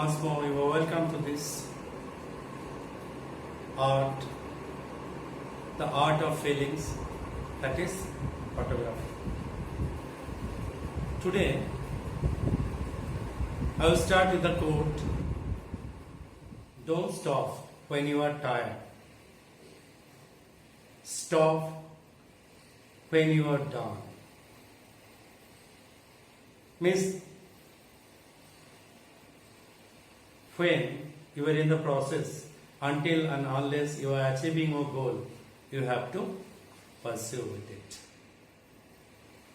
once more you are welcome to this art, the art of feelings, that is photography. Today I will start with the quote, don't stop when you are tired. Stop when you are done. Means when you are in the process, until and unless you are achieving a goal, you have to pursue with it.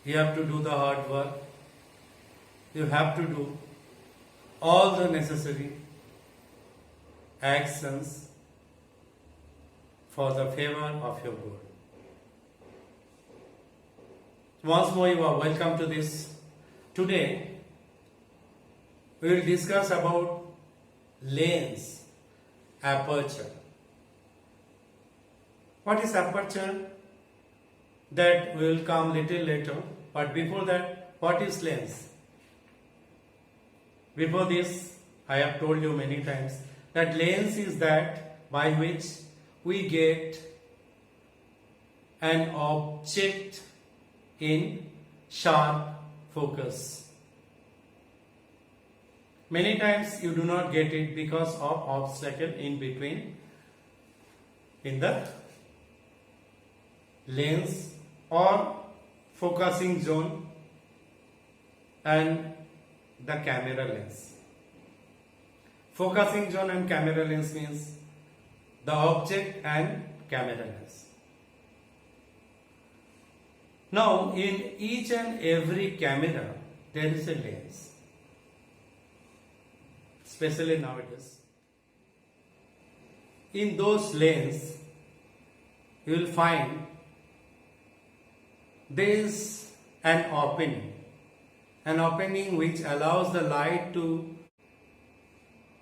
You have to do the hard work. You have to do all the necessary actions for the favor of your goal. Once more, you are welcome to this. Today, we will discuss about lens, aperture. What is aperture? That will come little later. But before that, what is lens? Before this, I have told you many times that lens is that by which we get an object in sharp focus. Many times you do not get it because of obstacle in between in the lens or focusing zone and the camera lens. Focusing zone and camera lens means the object and camera lens. Now, in each and every camera, there is a lens, especially nowadays. In those lenses, you will find there is an opening which allows the light to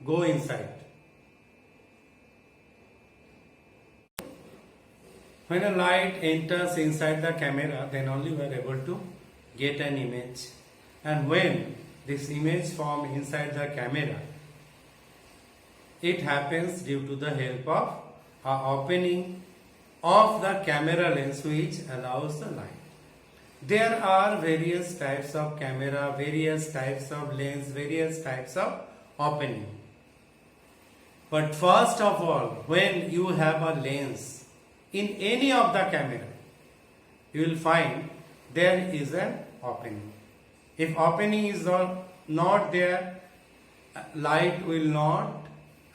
go inside. When a light enters inside the camera, then only we are able to get an image. And when this image forms inside the camera, it happens due to the help of an opening of the camera lens which allows the light. There are various types of camera, various types of lens, various types of opening. But first of all, when you have a lens in any of the camera, you will find there is an opening. If opening is not there, light will not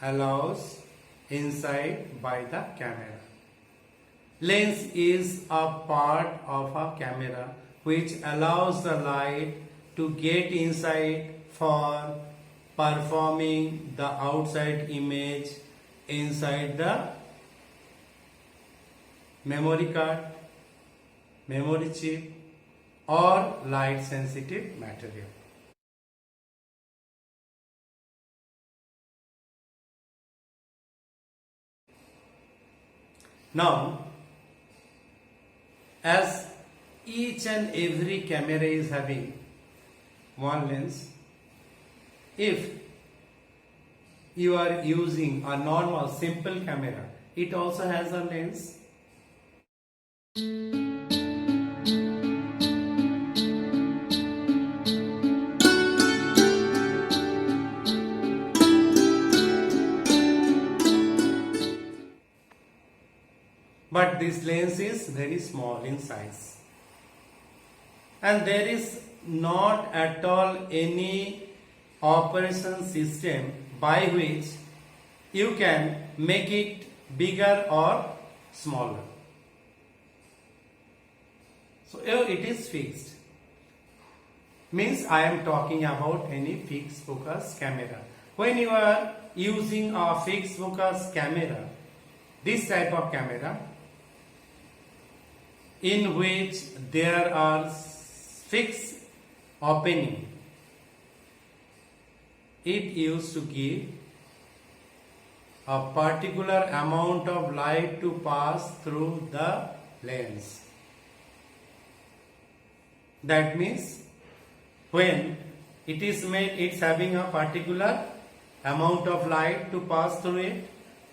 allows inside by the camera. Lens is a part of a camera which allows the light to get inside for performing the outside image inside the memory card, memory chip or light sensitive material. Now, as each and every camera is having one lens, if you are using a normal simple camera, it also has a lens. But this lens is very small in size. And there is not at all any operation system by which you can make it bigger or smaller. So here it is fixed. Means I am talking about any fixed focus camera. When you are using a fixed focus camera, this type of camera, in which there are fixed opening, it used to give a particular amount of light to pass through the lens. That means when it is made, it's having a particular amount of light to pass through it,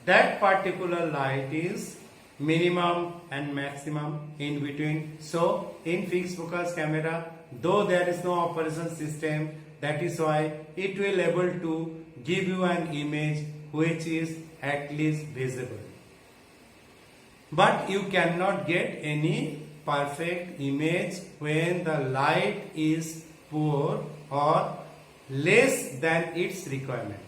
that particular light is minimum and maximum in between. So in fixed focus camera, though there is no operation system, that is why it will able to give you an image which is at least visible. But you cannot get any perfect image when the light is poor or less than its requirement.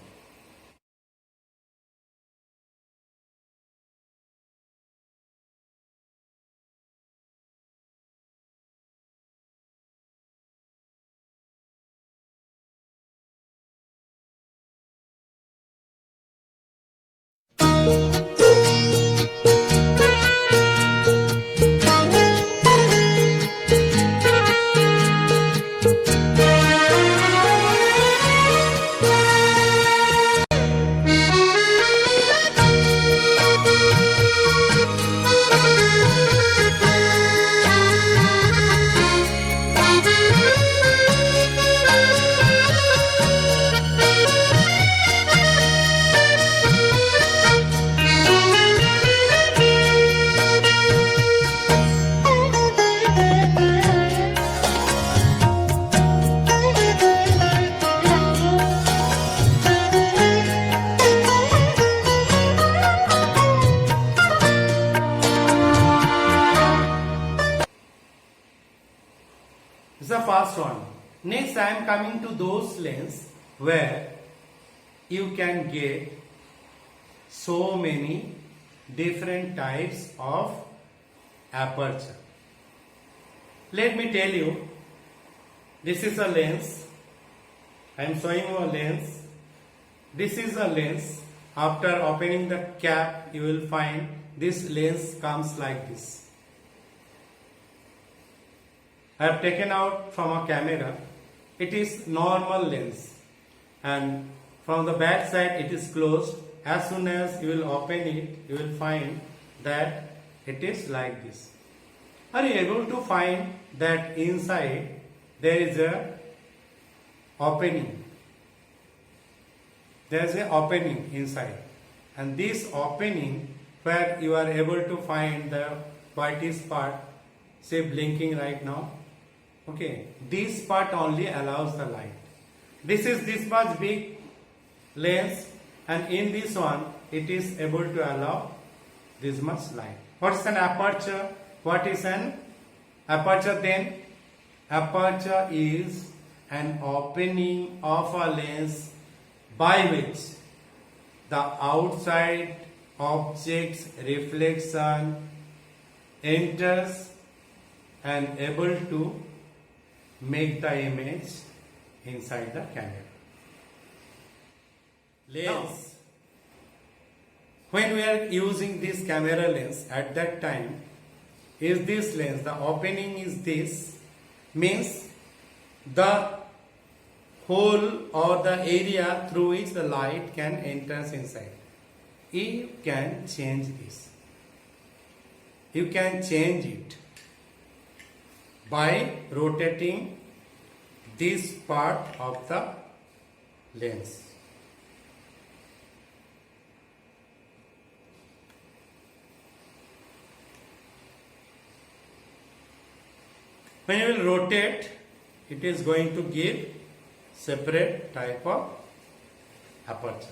This is the first one. Next, I am coming to those lens where you can get so many different types of aperture. Let me tell you, this is a lens. I am showing you a lens. This is a lens. After opening the cap, you will find this lens comes like this. I have taken out from a camera. It is normal lens, and from the back side it is closed. As soon as you will open it, you will find that it is like this. Are you able to find that inside there is a opening? There is a opening inside, and this opening where you are able to find the whitish part, say blinking right now. Okay, this part only allows the light. This is this much big lens, and in this one it is able to allow this much light. What is an aperture? What is an aperture then? Aperture is an opening of a lens by which the outside object's reflection enters and able to make the image inside the camera. Lens. When we are using this camera lens, at that time is this lens, the opening is this, means the hole or the area through which the light can enter inside. You can change this. You can change it by rotating this part of the lens. When you will rotate, it is going to give separate type of aperture.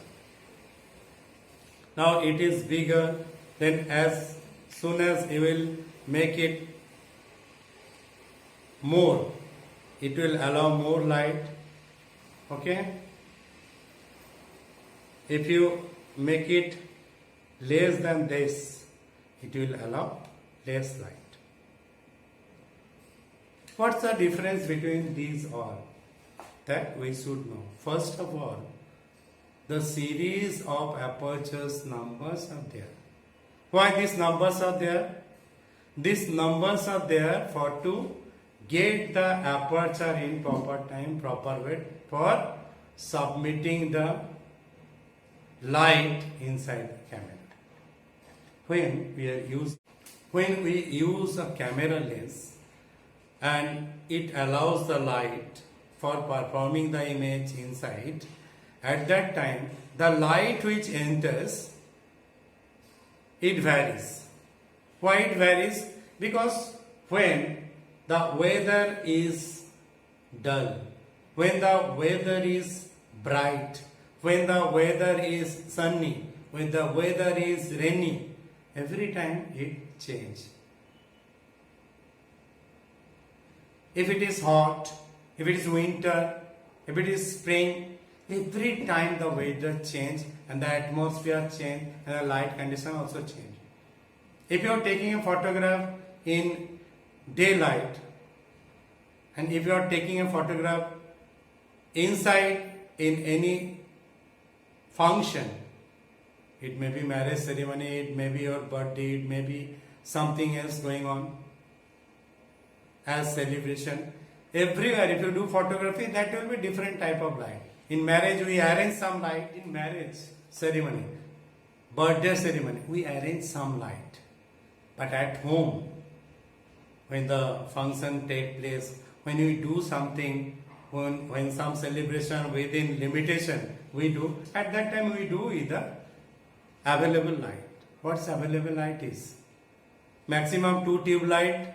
Now it is bigger, then as soon as you will make it more, it will allow more light. Okay, if you make it less than this, it will allow less light. What's the difference between these all? That we should know. First of all, the series of apertures numbers are there. Why these numbers are there? These numbers are there for to get the aperture in proper time, proper way for submitting the light inside the camera. When we use a camera lens and it allows the light for performing the image inside, at that time the light which enters, it varies. Why it varies? Because when the weather is dull, when the weather is bright, when the weather is sunny, when the weather is rainy, every time it changes. If it is hot, if it is winter, if it is spring, every time the weather change and the atmosphere change and the light condition also change. If you are taking a photograph in daylight and if you are taking a photograph inside in any function, it may be marriage ceremony, it may be your birthday, it may be something else going on as celebration. Everywhere if you do photography, that will be different type of light. In marriage we arrange some light. In marriage ceremony, birthday ceremony, we arrange some light. But at home, when the function take place, when we do something, when some celebration within limitation we do, at that time we do with the available light. What's available light is? Maximum 2 tube light,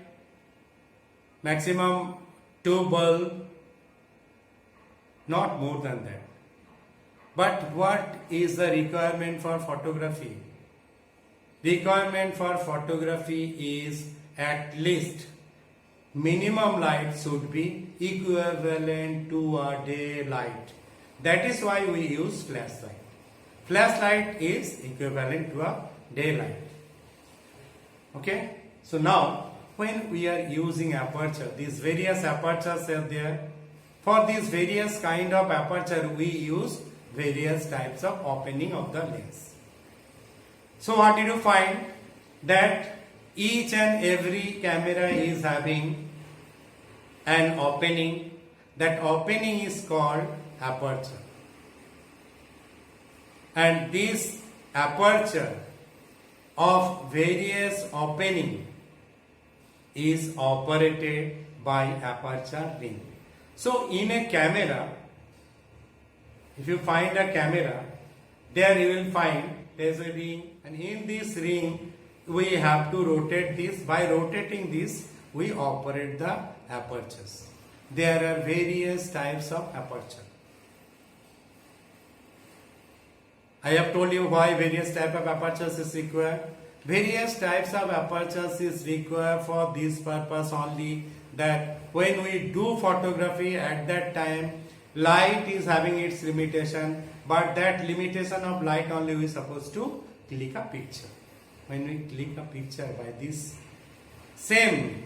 maximum 2 bulb, not more than that. But what is the requirement for photography? Requirement for photography is at least minimum light should be equivalent to a daylight. That is why we use flashlight. Flashlight is equivalent to a daylight. Okay? So now when we are using aperture, these various apertures are there. For these various kind of aperture, we use various types of opening of the lens. So what did you find? That each and every camera is having an opening. That opening is called aperture. And this aperture of various opening is operated by aperture ring. So in a camera, if you find a camera, there you will find there is a ring, and in this ring we have to rotate this. By rotating this, we operate the apertures. There are various types of aperture. I have told you why various type of apertures is required. Various types of apertures is required for this purpose only, that when we do photography, at that time light is having its limitation, but that limitation of light only we are supposed to click a picture. When we click a picture by this same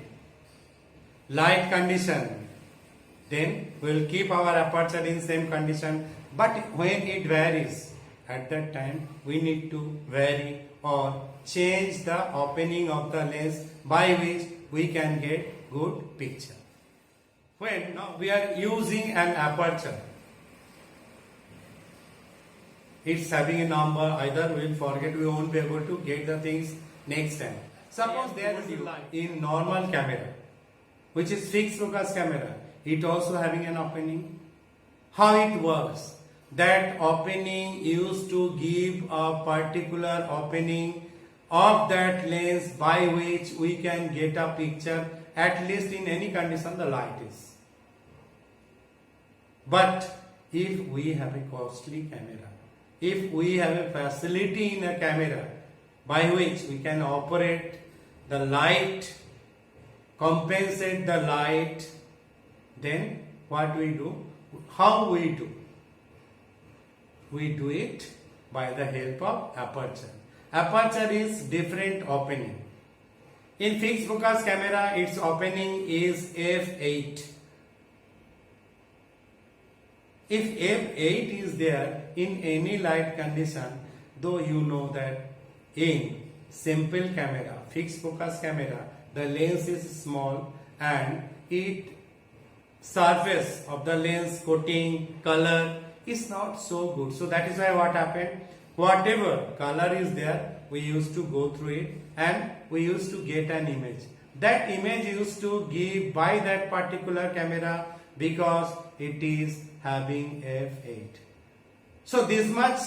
light condition, then we will keep our aperture in same condition. But when it varies, at that time we need to vary or change the opening of the lens by which we can get good picture. When now we are using an aperture, it's having a number, either we will forget, we won't be able to get the things next time. Suppose there is in normal camera, which is fixed focus camera, it also having an opening. How it works? That opening used to give a particular opening of that lens by which we can get a picture, at least in any condition the light is. But if we have a costly camera, if we have a facility in a camera by which we can operate the light, compensate the light, then what we do? How we do? We do it by the help of aperture. Aperture is different opening. In fixed focus camera, its opening is f8. If f8 is there in any light condition, though you know that in simple camera, fixed focus camera, the lens is small and it surface of the lens coating, color is not so good. So that is why what happened, whatever color is there, we used to go through it and we used to get an image. That image used to give by that particular camera because it is having f8. So this much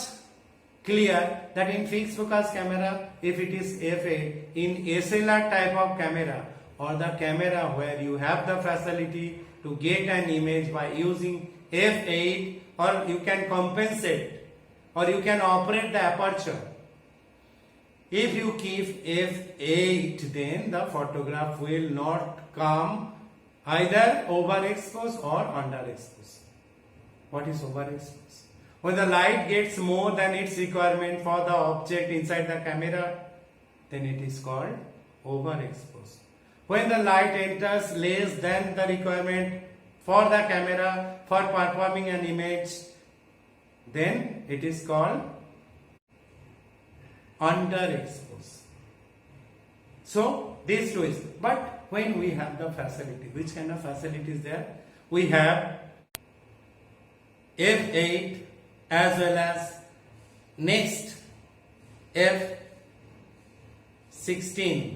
clear that in fixed focus camera, if it is f8, in SLR type of camera or the camera where you have the facility to get an image by using f8, or you can compensate or you can operate the aperture. If you keep f8, then the photograph will not come either overexposed or underexposed. What is overexposed? When the light gets more than its requirement for the object inside the camera, then it is called overexposed. When the light enters less than the requirement for the camera for performing an image, then it is called underexposed. So these two is, but when we have the facility, which kind of facility is there? We have f8 as well as next f16.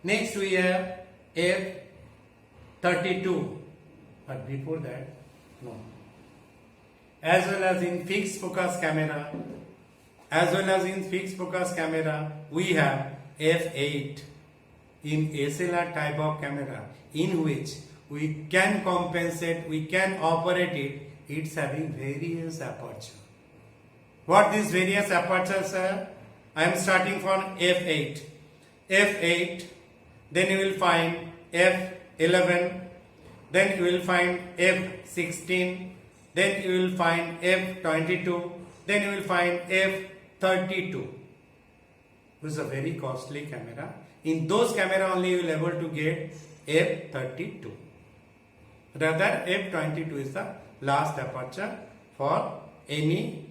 Next we have f32, but before that, no. As well as in fixed focus camera, we have f8 in SLR type of camera, in which we can compensate, we can operate it. It's having various aperture. What these various apertures are? I am starting from f8. f8, then you will find f11, then you will find f16, then you will find f22, then you will find f32. This is a very costly camera. In those camera only you will able to get f32. Rather, f22 is the last aperture for any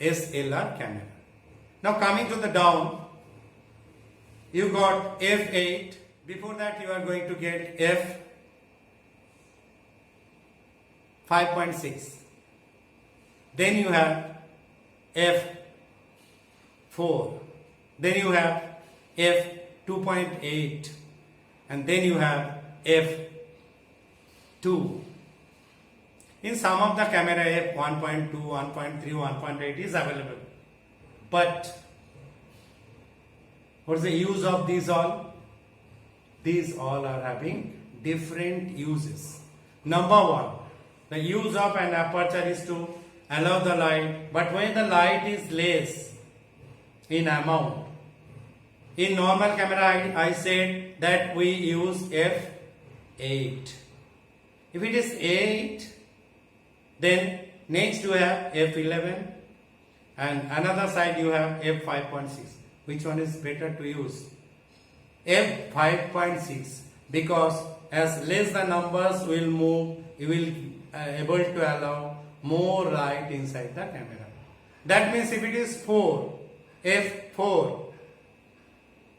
SLR camera. Now coming to the down, you got f8. Before that you are going to get f5.6. Then you have f4. Then you have f2.8. And then you have f2. In some of the camera f1.2, 1.3, 1.8 is available. But what's the use of these all? These all are having different uses. Number one, the use of an aperture is to allow the light, but when the light is less in amount. In normal camera, I said that we use f8. If it is 8, then next you have f11 and another side you have f5.6. Which one is better to use? f5.6, because as less the numbers will move, you will able to allow more light inside the camera. That means if it is 4, f4,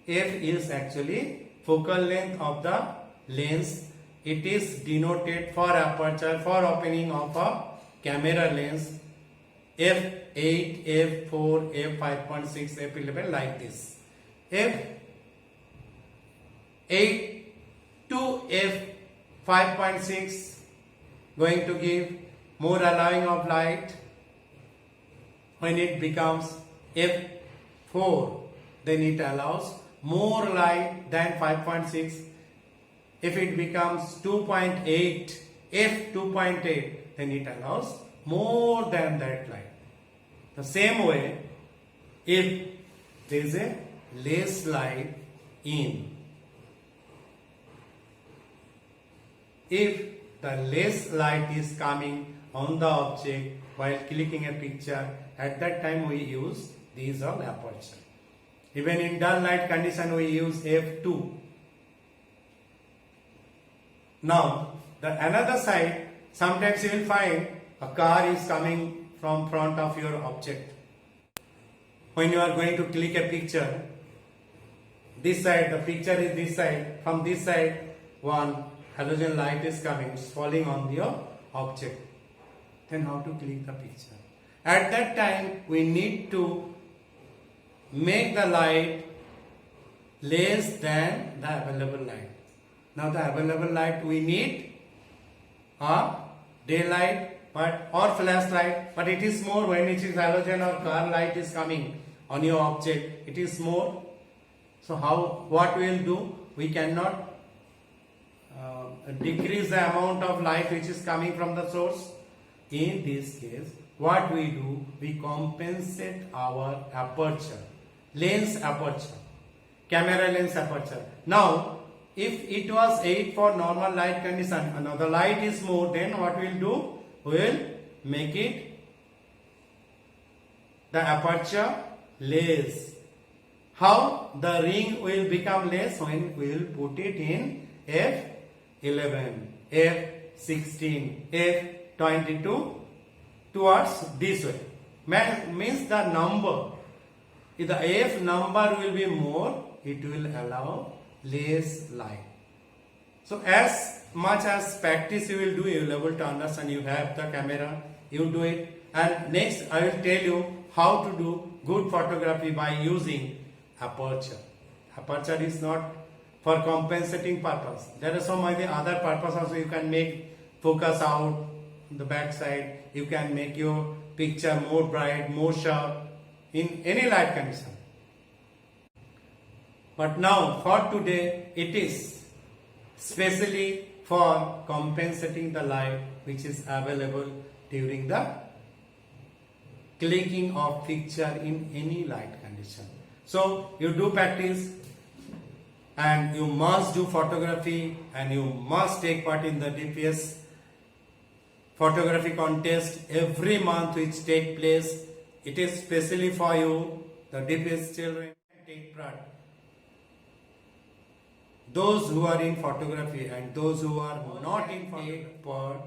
f is actually focal length of the lens. It is denoted for aperture, for opening of a camera lens, f8, f4, f5.6, f11 like this. f8 to f5.6 going to give more allowing of light. When it becomes f4, then it allows more light than 5.6. If it becomes 2.8, f2.8, then it allows more than that light. The same way, if there is a less light in, if the less light is coming on the object while clicking a picture, at that time we use these all aperture. Even in dull light condition we use f2. Now, the another side, sometimes you will find a car is coming from front of your object. When you are going to click a picture, this side, the picture is this side, from this side, one halogen light is coming, it's falling on your object. Then how to click the picture? At that time, we need to make the light less than the available light. Now the available light we need a daylight but or flashlight, but it is more when it is halogen or car light is coming on your object, it is more. So what we will do, we cannot decrease the amount of light which is coming from the source. In this case, what we do, we compensate our aperture, lens aperture, camera lens aperture. Now, if it was 8 for normal light condition, another light is more, then what we will do, we will make it the aperture less. How the ring will become less? When we will put it in f11, f16, f22 towards this way. Means the number, if the f number will be more, it will allow less light. So as much as practice you will do, you will be able to understand. You have the camera, you do it. And next I will tell you how to do good photography by using aperture. Aperture is not for compensating purpose. There are so many other purposes also. You can make focus out the back side. You can make your picture more bright, more sharp in any light condition. But now for today, it is specially for compensating the light which is available during the clicking of picture in any light condition. So you do practice, and you must do photography, and you must take part in the DPS photography contest every month which take place. It is specially for you, the DPS children, take part. Those who are in photography and those who are not in take part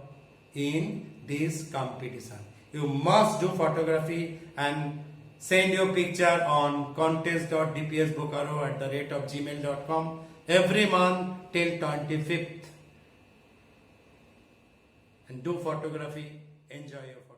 in this competition. You must do photography and send your picture on contest.dpsbokaro@gmail.com every month till 25th. And do photography, enjoy your photography.